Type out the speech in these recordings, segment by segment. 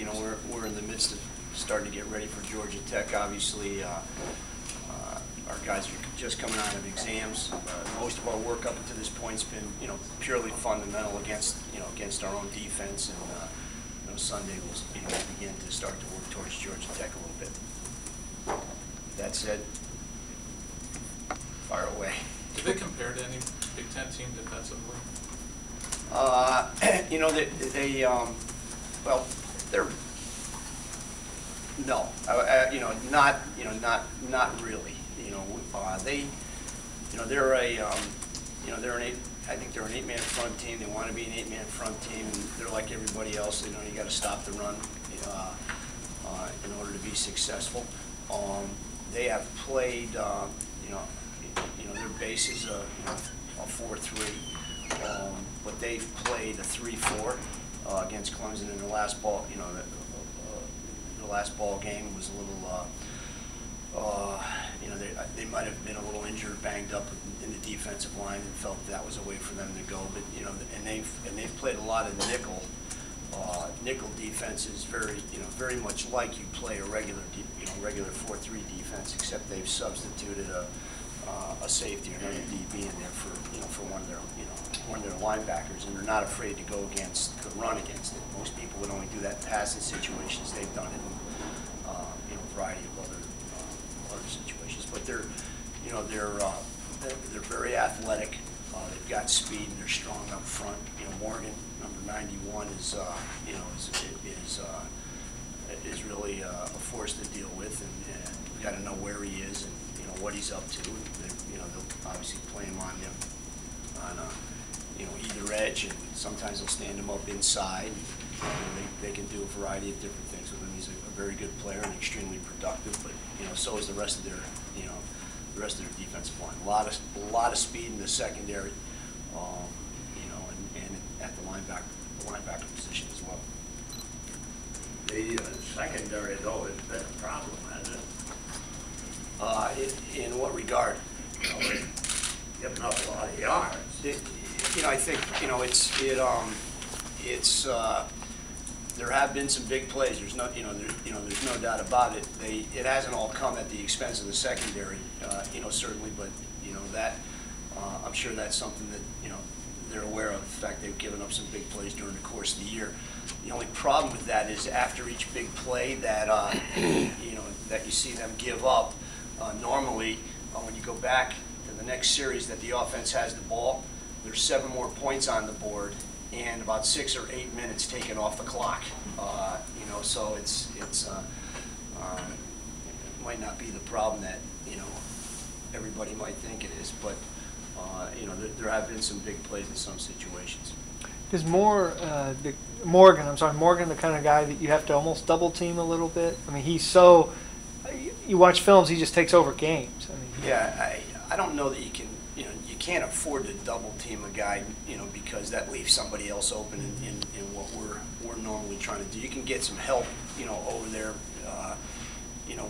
you know, we're in the midst of starting to get ready for Georgia Tech. Obviously, our guys are just coming out of exams. Most of our work up until this point's been, you know, purely fundamental against our own defense. And you know, Sunday we'll begin to start to work towards Georgia Tech a little bit. That said, fire away. Do they compare to any Big Ten team defensively? You know, well, they're no, not really. You know, they're I think they're an 8-man front team. They want to be an 8-man front team. And they're like everybody else. You know, you got to stop the run in order to be successful. They have played, their base is a 4-3, but they've played a 3-4 against Clemson in the last ball. You know, the last ball game was a little. They might have been a little injured, banged up in the defensive line, and felt that was a way for them to go. But you know, and they've played a lot of nickel defenses, very much like you play a regular 4-3 defense, except they've substituted a safety or another DB in there for one of their linebackers, and they're not afraid to go against, to run against it. Most people would only do that in passing situations. They've done it in a variety of other situations. But they're very athletic. They've got speed and they're strong up front. You know, Morgan, number 91, is really a force to deal with, and we got to know where he is and what he's up to. They'll obviously play him on either edge, and sometimes they'll stand him up inside. They can do a variety of different things with him. He's a very good player and extremely productive, but so is the rest of their defensive line. A lot of speed in the secondary, and at the linebacker position as well. The secondary, though, has been a problem, hasn't it? In what regard? Giving up a lot of yards. I think there have been some big plays. There's no doubt about it. It hasn't all come at the expense of the secondary, certainly, but that I'm sure that's something that they're aware of. In fact, they've given up some big plays during the course of the year. The only problem with that is after each big play that that you see them give up, normally when you go back to the next series that the offense has the ball, there's 7 more points on the board and about 6 or 8 minutes taken off the clock. So it might not be the problem that everybody might think it is, but there have been some big plays in some situations. Is Morgan the kind of guy that you have to almost double team a little bit? I mean, he's so. You watch films, he just takes over games. Yeah, I don't know that you can. You can't afford to double team a guy, because that leaves somebody else open in what we're normally trying to do. You can get some help, over there,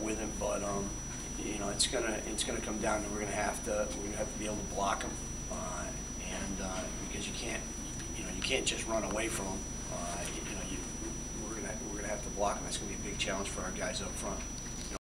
with him, but it's gonna come down to we're gonna have to be able to block him, and because you can't just run away from him. We're gonna have to block him. That's gonna be a big challenge for our guys up front.